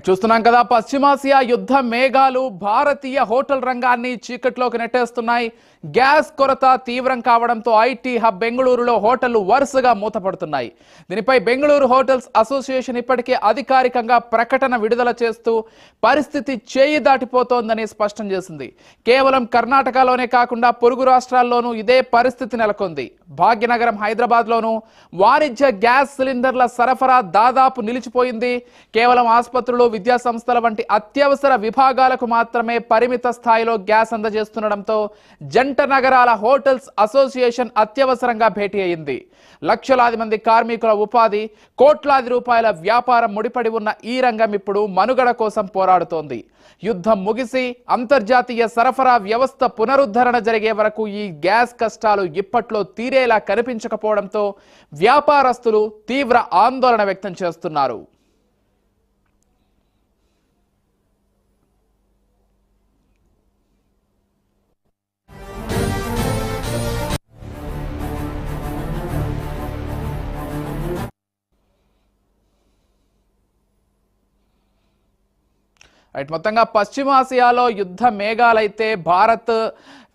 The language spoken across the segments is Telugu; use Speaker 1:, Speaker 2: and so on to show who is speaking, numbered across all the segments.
Speaker 1: చూస్తున్నాం కదా, పశ్చిమాసియా యుద్ధ మేఘాలు భారతీయ హోటల్ రంగాన్ని చీకట్లోకి నెట్టేస్తున్నాయి. గ్యాస్ కొరత తీవ్రం కావడంతో ఐటీ హబ్ బెంగళూరులో హోటళ్లు వరుసగా మూతపడుతున్నాయి. దీనిపై బెంగళూరు హోటల్స్ అసోసియేషన్ ఇప్పటికే అధికారికంగా ప్రకటన విడుదల చేస్తూ పరిస్థితి చేయి దాటిపోతోందని స్పష్టం చేసింది. కేవలం కర్ణాటకలోనే కాకుండా పొరుగు రాష్ట్రాల్లోనూ ఇదే పరిస్థితి నెలకొంది. భాగ్యనగరం హైదరాబాద్లోనూ వాణిజ్య గ్యాస్ సిలిండర్ల సరఫరా దాదాపు నిలిచిపోయింది. కేవలం ఆసుపత్రులు, విద్యా సంస్థల వంటి అత్యవసర విభాగాలకు మాత్రమే పరిమిత స్థాయిలో గ్యాస్ అందజేస్తుండటంతో జంట నగరాల హోటల్స్ అసోసియేషన్ అత్యవసరంగా భేటీ అయింది. లక్షలాది మంది కార్మికుల ఉపాధి, కోట్లాది రూపాయల వ్యాపారం ముడిపడి ఉన్న ఈ రంగం ఇప్పుడు మనుగడ కోసం పోరాడుతోంది. యుద్ధం ముగిసి అంతర్జాతీయ సరఫరా వ్యవస్థ పునరుద్ధరణ జరిగే వరకు ఈ గ్యాస్ కష్టాలు ఇప్పట్లో తీరేలా కనిపించకపోవడంతో వ్యాపారస్తులు తీవ్ర ఆందోళన వ్యక్తం చేస్తున్నారు. మొత్తంగా పశ్చిమాసియాలో యుద్ధ మేఘాలైతే భారత్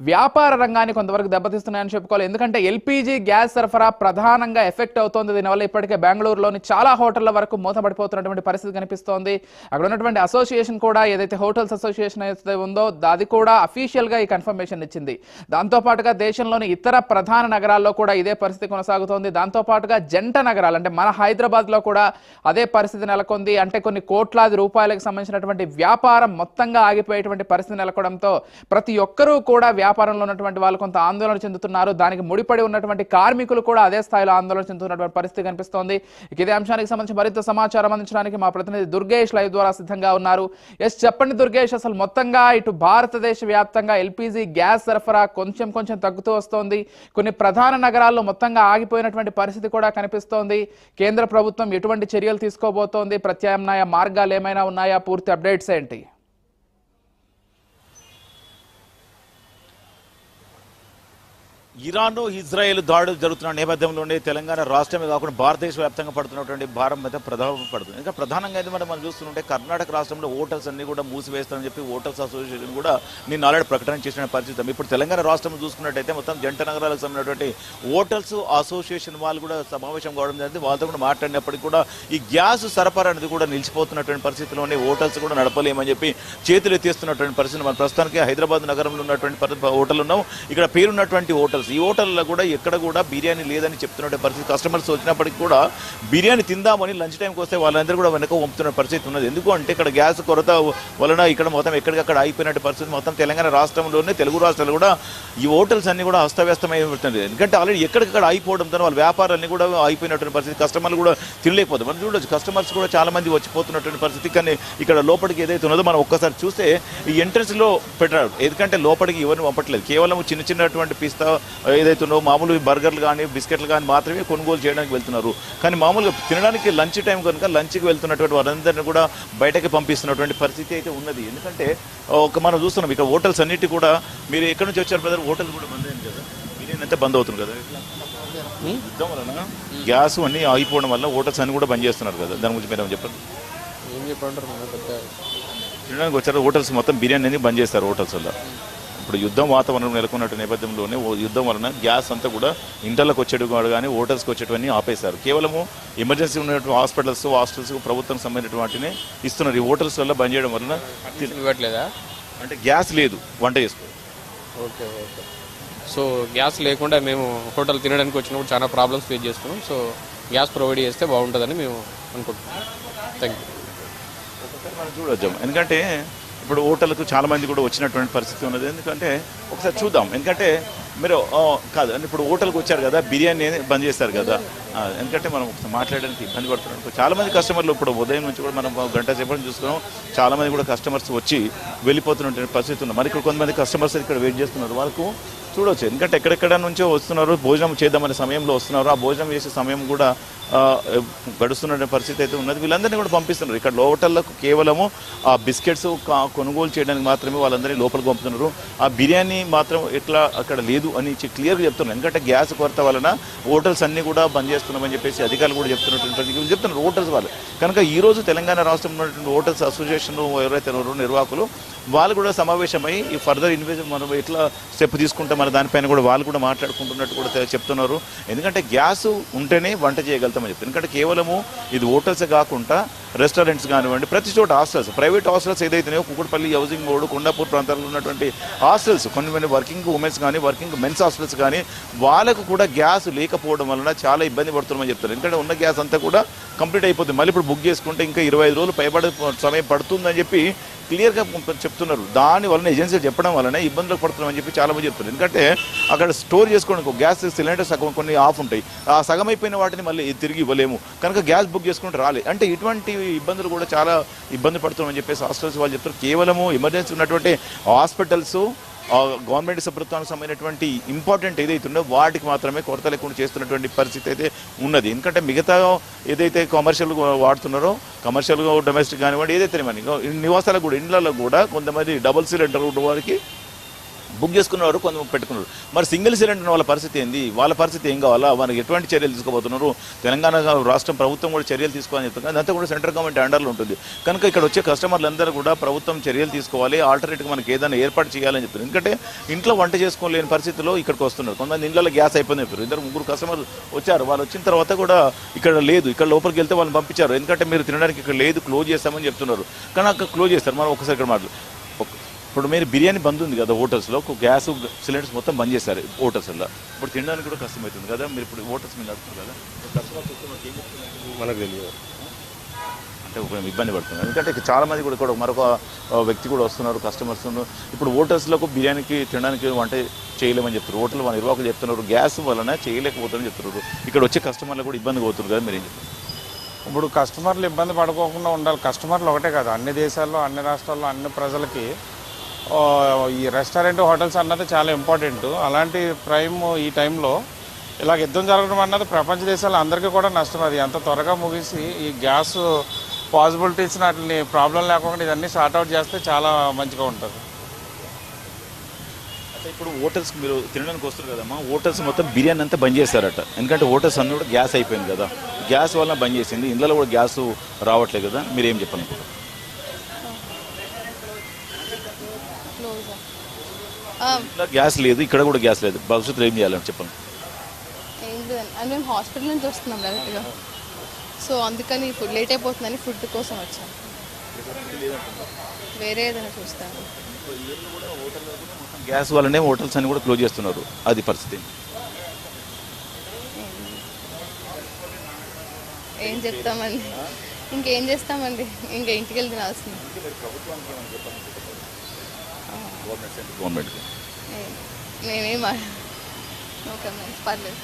Speaker 1: వ్యాపార రంగాన్ని కొంతవరకు దెబ్బతీస్తున్నాయని చెప్పుకోవాలి. ఎందుకంటే ఎల్పీజీ గ్యాస్ సరఫరా ప్రధానంగా ఎఫెక్ట్ అవుతోంది. దీనివల్ల ఇప్పటికే బెంగళూరులోని చాలా హోటళ్ల వరకు మూతపడిపోతున్నటువంటి పరిస్థితి కనిపిస్తోంది. అక్కడ ఉన్నటువంటి అసోసియేషన్ కూడా, ఏదైతే హోటల్స్ అసోసియేషన్ అయితే ఉందో అది కూడా అఫీషియల్గా ఈ కన్ఫర్మేషన్ ఇచ్చింది. దాంతోపాటుగా దేశంలోని ఇతర ప్రధాన నగరాల్లో కూడా ఇదే పరిస్థితి కొనసాగుతోంది. దాంతోపాటుగా జంట నగరాలు అంటే మన హైదరాబాద్లో కూడా అదే పరిస్థితి నెలకొంది. అంటే కొన్ని కోట్లాది రూపాయలకు సంబంధించినటువంటి వ్యాపారం మొత్తంగా ఆగిపోయేటువంటి పరిస్థితి నెలకొనడంతో ప్రతి ఒక్కరూ కూడా వ్యాపారంలో ఉన్నటువంటి వాళ్ళు కొంత ఆందోళన చెందుతున్నారు. దానికి ముడిపడి ఉన్నటువంటి కార్మికులు కూడా అదే స్థాయిలో ఆందోళన చెందుతున్నటువంటి పరిస్థితి కనిపిస్తోంది. ఇదే అంశానికి సంబంధించి మరింత సమాచారం అందించడానికి మా ప్రతినిధి దుర్గేష్ లైవ్ ద్వారా సిద్ధంగా ఉన్నారు. చెప్పండి దుర్గేష్, అసలు మొత్తంగా ఇటు భారతదేశ వ్యాప్తంగా ఎల్పీజీ గ్యాస్ సరఫరా కొంచెం తగ్గుతూ వస్తోంది. కొన్ని ప్రధాన నగరాల్లో మొత్తంగా ఆగిపోయినటువంటి పరిస్థితి కూడా కనిపిస్తోంది. కేంద్ర ప్రభుత్వం ఎటువంటి చర్యలు తీసుకోబోతోంది? ప్రత్యామ్నాయ మార్గాలు ఏమైనా ఉన్నాయా? పూర్తి అప్డేట్స్ ఏంటి?
Speaker 2: ఇరాన్, ఇజ్రాయెల్ దాడులు జరుగుతున్న నేపథ్యంలోనే తెలంగాణ రాష్ట్రమే కాకుండా భారతదేశ వ్యాప్తంగా పడుతున్నటువంటి భారం మీద ప్రభావం పడుతుంది. ఇంకా ప్రధానంగా అయితే మనం చూస్తుంటే కర్ణాటక రాష్ట్రంలో హోటల్స్ అన్ని కూడా మూసివేస్తారని చెప్పి హోటల్స్ అసోసియేషన్ కూడా నేను ఆల్రెడీ ప్రకటన చేసిన పరిస్థితి. ఇప్పుడు తెలంగాణ రాష్ట్రంలో చూసుకున్నట్టయితే మొత్తం జంట నగరాలకు సంబంధించినటువంటి హోటల్స్ అసోసియేషన్ వాళ్ళు కూడా సమావేశం కావడం జరిగింది. వాళ్ళతో కూడా మాట్లాడినప్పటికీ కూడా ఈ గ్యాస్ సరఫరా అనేది కూడా నిలిచిపోతున్నటువంటి పరిస్థితిలోనే హోటల్స్ కూడా నడపలేమని చెప్పి చేతులు ఎత్తేస్తున్నటువంటి పరిస్థితి. మన ప్రస్తుతానికి హైదరాబాద్ నగరంలో ఉన్నటువంటి హోటల్ ఉన్నాం. ఇక్కడ పేరున్నటువంటి హోటల్స్, ఈ హోటల్లో కూడా ఎక్కడ కూడా బిర్యానీ లేదని చెప్తున్న పరిస్థితి. కస్టమర్స్ వచ్చినప్పటికీ కూడా బిర్యానీ తిందామని లంచ్ టైంకి వస్తే వాళ్ళందరూ కూడా వెనక పంపుతున్న పరిస్థితి ఉన్నది. ఎందుకు అంటే ఇక్కడ గ్యాస్ కొరత వలన ఇక్కడ మొత్తం ఎక్కడికక్కడ అయిపోయినట్టు పరిస్థితి. మొత్తం తెలంగాణ రాష్ట్రంలోనే తెలుగు రాష్ట్రాలు కూడా ఈ హోటల్స్ అన్ని కూడా అస్తవ్యస్తమైపోతుంది. ఎందుకంటే ఆల్రెడీ ఎక్కడికక్కడ అయిపోవడంతో వాళ్ళ వ్యాపారాన్ని కూడా అయిపోయినటువంటి పరిస్థితి. కస్టమర్లు కూడా తినలేకపోతుంది. మనం చూడొచ్చు, కస్టమర్స్ కూడా చాలా మంది వచ్చిపోతున్నటువంటి పరిస్థితి. కానీ ఇక్కడ లోపలికి ఏదైతే ఉన్నదో మనం ఒక్కసారి చూస్తే ఈ ఎంట్రన్స్లో పెట్టారు. ఎందుకంటే లోపలికి ఎవరిని పంపట్లేదు. కేవలం చిన్నటువంటి పిస్తా ఏదైతే ఉన్నో మామూలు బర్గర్లు కానీ బిస్కెట్లు కానీ మాత్రమే కొనుగోలు చేయడానికి వెళ్తున్నారు. కానీ మామూలుగా తినడానికి లంచ్ టైం కనుక లంచ్కి వెళ్తున్నటువంటి వారందరినీ కూడా బయటకి పంపిస్తున్నటువంటి పరిస్థితి అయితే ఉన్నది. ఎందుకంటే మనం చూస్తున్నాం ఇక్కడ హోటల్స్ అన్నిటి కూడా, మీరు ఎక్కడి నుంచి వచ్చారు బ్రదర్? హోటల్స్ కూడా బంద్ అయింది కదా, బిర్యానీ అయితే బంద్ అవుతుంది కదా. యుద్ధం వలన గ్యాస్ అన్నీ ఆగిపోవడం వల్ల హోటల్స్ అన్ని కూడా బంద్ చేస్తున్నారు కదా, దాని గురించి మీరు చెప్పండి.
Speaker 3: ఏం చెప్పంటారు?
Speaker 2: తినడానికి వచ్చారు హోటల్స్ మొత్తం బిర్యానీ అనేది బంద్ చేస్తారు హోటల్స్ వల్ల. ఇప్పుడు యుద్ధం వాతావరణం నెలకొన్నట్టు నేపథ్యంలోనే యుద్ధం వలన గ్యాస్ అంతా కూడా ఇంటర్లకు వచ్చేటు కానీ హోటల్స్కి వచ్చేటివన్నీ ఆపేశారు. కేవలము ఎమర్జెన్సీ ఉన్నటువంటి హాస్పిటల్స్, హాస్టల్స్ ప్రభుత్వం సంబంధించిన వాటిని ఇస్తున్నారు. ఈ హోటల్స్ వల్ల బంద్ చేయడం వలన
Speaker 3: ఇవ్వట్లేదా
Speaker 2: అంటే గ్యాస్ లేదు, వంట చేసుకో.
Speaker 3: ఓకే. సో గ్యాస్ లేకుండా మేము హోటల్ తినడానికి వచ్చినప్పుడు చాలా ప్రాబ్లమ్స్ ఫేస్ చేస్తున్నాం. సో గ్యాస్ ప్రొవైడ్ చేస్తే బాగుంటుందని మేము అనుకుంటున్నాం. Thank you.
Speaker 2: ఒకసారి మనం చూడొచ్చు, ఎందుకంటే ఇప్పుడు హోటల్కు చాలా మంది కూడా వచ్చినటువంటి పరిస్థితి ఉన్నది. ఎందుకంటే ఒకసారి చూద్దాం, ఎందుకంటే మీరు కాదు అంటే ఇప్పుడు హోటల్కి వచ్చారు కదా, బిర్యానీ బంద్ చేస్తారు కదా. ఎందుకంటే మనం మాట్లాడడానికి ఇబ్బంది పడుతున్నాం. చాలామంది కస్టమర్లు ఇప్పుడు ఉదయం నుంచి కూడా మనం గంట సేపటి చూసుకున్నాం, చాలామంది కూడా కస్టమర్స్ వచ్చి వెళ్ళిపోతున్నటువంటి పరిస్థితి ఉంది. మరి ఇక్కడ కొంతమంది కస్టమర్స్ ఇక్కడ వెయిట్ చేస్తున్నారు. వాళ్ళకు చూడవచ్చు, ఎందుకంటే ఎక్కడెక్కడ నుంచో వస్తున్నారు, భోజనం చేద్దామనే సమయంలో వస్తున్నారు. ఆ భోజనం చేసే సమయం కూడా గడుస్తున్న పరిస్థితి అయితే ఉన్నది. వీళ్ళందరినీ కూడా పంపిస్తున్నారు. ఇక్కడ హోటళ్లకు కేవలము ఆ బిస్కెట్స్ కొనుగోలు చేయడానికి మాత్రమే వాళ్ళందరినీ లోపలికి పంపుతున్నారు. ఆ బిర్యానీ మాత్రం ఎట్లా అక్కడ లేదు లేదు అని క్లియర్గా చెప్తున్నారు. ఎందుకంటే గ్యాస్ కొరత వలన హోటల్స్ అన్నీ కూడా బంద్ చేస్తున్నామని చెప్పేసి అధికారులు కూడా చెప్తున్నారు హోటల్స్ వాళ్ళు. కనుక ఈరోజు తెలంగాణ రాష్ట్రంలో ఉన్నటువంటి హోటల్స్ అసోసియేషన్ ఎవరైతే ఉన్నారో నిర్వాహకులు వాళ్ళు కూడా సమావేశమై ఈ ఫర్దర్ మనం ఎట్లా స్టెప్ తీసుకుంటాం మన దానిపైన కూడా వాళ్ళు కూడా మాట్లాడుకుంటున్నట్టు కూడా చెప్తున్నారు. ఎందుకంటే గ్యాస్ ఉంటేనే వంట చేయగలుగుతామని చెప్తారు. ఎందుకంటే కేవలము ఇది హోటల్స్ కాకుండా రెస్టారెంట్స్ కానివ్వండి, ప్రతి చోట హాస్టల్స్, ప్రైవేట్ హాస్టల్స్ ఏదైతున్నాయో కుకుట్పల్లి, హౌసింగ్ బోర్డు, కొండాపూర్ ప్రాంతాల్లో ఉన్నటువంటి హాస్టల్స్, కొన్ని వర్కింగ్ ఉమెన్స్ కానీ వర్కింగ్ మెన్స్ హాస్టల్స్ కానీ వాళ్ళకు కూడా గ్యాస్ లేకపోవడం వలన చాలా ఇబ్బంది పడుతున్నామని చెప్తారు. ఎందుకంటే ఉన్న గ్యాస్ అంతా కూడా కంప్లీట్ అయిపోతుంది. మళ్ళీ ఇప్పుడు బుక్ చేసుకుంటే ఇంకా 25 రోజులు పైబడి సమయం పడుతుందని చెప్పి క్లియర్గా చెప్తున్నారు. దాని వలన ఏజెన్సీలు చెప్పడం వలన ఇబ్బందులకు పడుతున్నామని చెప్పి చాలా మంది చెప్తున్నారు. ఎందుకంటే అక్కడ స్టోర్ చేసుకోవడానికి గ్యాస్ సిలిండర్ సగం కొన్ని ఆఫ్ ఉంటాయి, ఆ సగం అయిపోయిన వాటిని మళ్ళీ తిరిగి ఇవ్వలేము, కనుక గ్యాస్ బుక్ చేసుకుంటే రాలేదు. అంటే ఇటువంటి ఇబ్బందులు కూడా చాలా ఇబ్బంది పడుతున్నామని చెప్పేసి హాస్టల్స్ వాళ్ళు చెప్తారు. కేవలము ఎమర్జెన్సీ ఉన్నటువంటి హాస్పిటల్స్, గవర్నమెంట్ ప్రభుత్వానికి సంబంధించినటువంటి ఇంపార్టెంట్ ఏదైతుందో వాటికి మాత్రమే కొరత లేకుండా చేస్తున్నటువంటి పరిస్థితి అయితే ఉన్నది. ఎందుకంటే మిగతా ఏదైతే కమర్షియల్ వాడుతున్నారో, కమర్షియల్గా డొమెస్టిక్ కానివ్వండి, ఏదైతే మరి నివాసాలకు కూడా ఇండ్లలో కూడా కొంతమంది డబుల్ సిలిండర్ ఉన్న వారికి బుక్ చేసుకున్నవారు కొంతమంది పెట్టుకున్నారు. మరి సింగిల్ సిలిండర్ వాళ్ళ పరిస్థితి ఏంది, వాళ్ళ పరిస్థితి ఏం కావాలా, వాళ్ళకి ఎటువంటి చర్యలు తీసుకోబోతున్నారు, తెలంగాణ రాష్ట్రం ప్రభుత్వం కూడా చర్యలు తీసుకోవాలని చెప్తున్నారు. అదంతా కూడా సెంట్రల్ గవర్నమెంట్ అండర్లో ఉంటుంది. కనుక ఇక్కడ వచ్చే కస్టమర్లందరూ కూడా ప్రభుత్వం చర్యలు తీసుకోవాలి, ఆల్టర్నేట్గా మనకి ఏదైనా ఏర్పాటు చేయాలని చెప్తున్నారు. ఎందుకంటే ఇంట్లో వంట చేసుకోలేని పరిస్థితిలో ఇక్కడికి వస్తున్నారు. కొంతమంది ఇళ్ళలో గ్యాస్ అయిపోయింది చెప్పారు. 2-3 కస్టమర్లు వచ్చారు. వాళ్ళు వచ్చిన తర్వాత కూడా ఇక్కడ లేదు, ఇక్కడ లోపలికి వెళ్తే వాళ్ళని పంపించారు. ఎందుకంటే మీరు తినడానికి ఇక్కడ లేదు, క్లోజ్ చేస్తామని చెప్తున్నారు. కానీ అక్కడ క్లోజ్ చేస్తారు. మనం ఒకసారి ఇక్కడ మాట్లాడు, ఇప్పుడు మీరు బిర్యానీ బంద్ ఉంది కదా హోటల్స్లో, గ్యాస్ సిలిండర్స్ మొత్తం బంద్ చేస్తారు హోటల్స్లో. ఇప్పుడు తినడానికి కూడా కష్టమవుతుంది కదా. మీరు ఇప్పుడు హోటల్స్ మీద నడుపుతారు కదా,
Speaker 3: మనకు తెలియదు
Speaker 2: అంటే ఇబ్బంది పడుతున్నారు. ఎందుకంటే చాలామంది కూడా ఇక్కడ మరొక వ్యక్తి కూడా వస్తున్నారు, కస్టమర్స్. ఇప్పుడు హోటల్స్లకు బిర్యానీకి తినడానికి వంట చేయలేమని చెప్తారు. హోటల్ మన నిర్వాహకులు చెప్తున్నారు గ్యాస్ వలన చేయలేకపోతారని చెప్తున్నారు. ఇక్కడ వచ్చే కస్టమర్లు కూడా ఇబ్బంది పోతున్నారు కదా, మీరు ఏం చెప్తారు?
Speaker 4: ఇప్పుడు కస్టమర్లు ఇబ్బంది పడుకోకుండా ఉండాలి. కస్టమర్లు ఒకటే కదా, అన్ని దేశాల్లో, అన్ని రాష్ట్రాల్లో, అన్ని ప్రజలకి ఈ రెస్టారెంట్, హోటల్స్ అన్నది చాలా ఇంపార్టెంట్. అలాంటి ఈ టైంలో ఇలాగ యుద్ధం జరగడం అన్నది ప్రపంచ దేశాలు అందరికీ కూడా నష్టం. అది ఎంత త్వరగా ముగిసి ఈ గ్యాస్ పాసిబిలిటీస్ వాటిని ప్రాబ్లం లేకుండా ఇదన్నీ సార్ట్అవుట్ చేస్తే చాలా మంచిగా ఉంటుంది.
Speaker 2: అంటే ఇప్పుడు హోటల్స్కి మీరు తినడానికి వస్తారు కదమ్మా, హోటల్స్ మొత్తం బిర్యానీ అంతా బంద్ చేస్తారట. ఎందుకంటే హోటల్స్ అన్నీ కూడా గ్యాస్ అయిపోయింది కదా, గ్యాస్ వల్ల బంద్ చేసింది. ఇంట్లో కూడా గ్యాస్ రావట్లేదు కదా, మీరు ఏం చెప్పాలనుకుంటారు? గ్యాస్ లేదు, ఇక్కడ కూడా గ్యాస్ లేదు, భవిష్యత్తులో ఏం చేయాలని చెప్పండి.
Speaker 5: అంటే మేము హాస్పిటల్ నుంచి వస్తున్నాం డైరెక్ట్గా, సో అందుకని ఫుడ్ లేట్ అయిపోతుందని ఫుడ్ కోసం వచ్చాను. వేరే ఏదైనా చూస్తాను.
Speaker 2: గ్యాస్ వల్లనే హోటల్స్ అన్ని కూడా క్లోజ్ చేస్తున్నారు, అది పరిస్థితి.
Speaker 5: ఏం చెప్తామండి, ఇంకేం చేస్తామండి, ఇంకా ఇంటికి వెళ్ళి తినాల్సింది. నేనేం ఓకే పర్లేదు.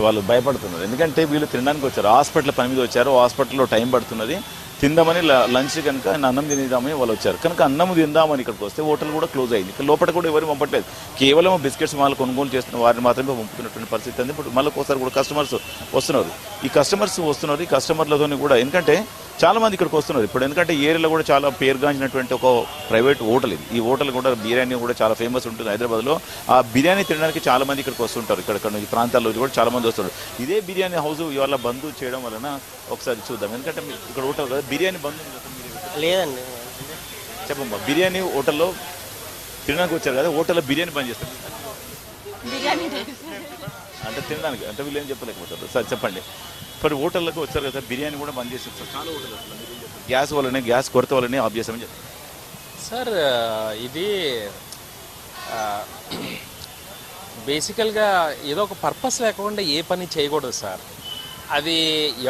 Speaker 2: వాళ్ళు భయపడుతున్నారు. ఎందుకంటే వీళ్ళు తినడానికి వచ్చారు, హాస్పిటల్ పని మీద వచ్చారు, హాస్పిటల్లో టైం పడుతున్నది, తిందామని లంచ్ కనుక అన్నం తినేద్దామని వాళ్ళు వచ్చారు. కనుక అన్నం తిందామని ఇక్కడికి వస్తే హోటల్ కూడా క్లోజ్ అయింది. ఇక్కడ లోపల కూడా ఎవరు పంపట్లేదు, కేవలం బిస్కెట్స్ వాళ్ళు కొనుగోలు చేస్తున్న వారిని మాత్రమే పంపుతున్నటువంటి పరిస్థితి ఉంది. ఇప్పుడు మళ్ళీ ఒకసారి కూడా కస్టమర్స్ వస్తున్నారు. ఈ కస్టమర్లతో కూడా ఎందుకంటే చాలామంది ఇక్కడికి వస్తున్నారు ఇప్పుడు. ఎందుకంటే ఏరియాలో కూడా చాలా పేరుగాంచినటువంటి ఒక ప్రైవేట్ హోటల్ ఇది. ఈ హోటల్ కూడా బిర్యానీ కూడా చాలా ఫేమస్ ఉంటుంది హైదరాబాద్లో. ఆ బిర్యానీ తినడానికి చాలామంది ఇక్కడికి వస్తుంటారు. ఇక్కడ ఈ ప్రాంతాల్లో కూడా చాలామంది వస్తున్నారు. ఇదే బిర్యానీ హౌస్ ఇవాళ బంద్ చేయడం వలన ఒకసారి చూద్దాం. ఎందుకంటే ఇక్కడ హోటల్ కదా, బిర్యానీ బంద్
Speaker 6: లేదండి.
Speaker 2: చెప్పమ్మా, బిర్యానీ హోటల్లో తినడానికి వచ్చారు కదా, హోటల్లో బిర్యానీ బంద్ చేస్తారు అంటే తినడానికి, అంటే వీళ్ళు ఏం చెప్పలేకపోతారు. సార్ చెప్పండి, ఇప్పుడు హోటళ్ళకు వచ్చారు కదా, బిర్యానీ కూడా బంద్ చేసి సార్ చాలా హోటల్ గ్యాస్ వల్లనే, గ్యాస్ కొరత వల్లనే ఆఫ్ చేస్తామని చెప్తారు.
Speaker 6: సార్ ఇది బేసికల్గా ఏదో ఒక పర్పస్ లేకుండా ఏ పని చేయకూడదు సార్. అది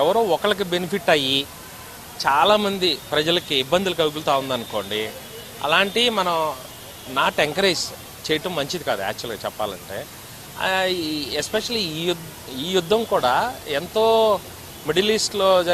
Speaker 6: ఎవరో ఒకరికి బెనిఫిట్ అయ్యి చాలామంది ప్రజలకి ఇబ్బందులు కలుగుతూ ఉందనుకోండి, అలాంటివి మనం నాట్ ఎంకరేజ్ చేయటం మంచిది కాదు యాక్చువల్గా చెప్పాలంటే. ఎస్పెషల్లీ ఈ యుద్ధం కూడా ఎంతో మిడిల్ ఈస్ట్లో జరిగే